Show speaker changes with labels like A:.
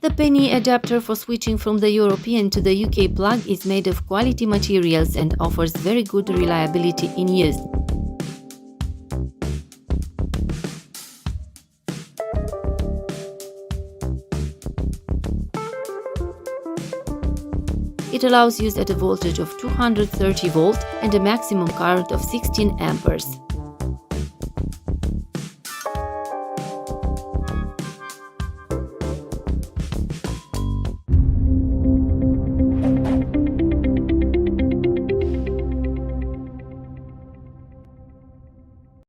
A: The PNI-adapter for switching from the European to the UK plug is made of quality materials and offers very good reliability in use. It allows use at a voltage of 230 volt and a maximum current of 16 amperes.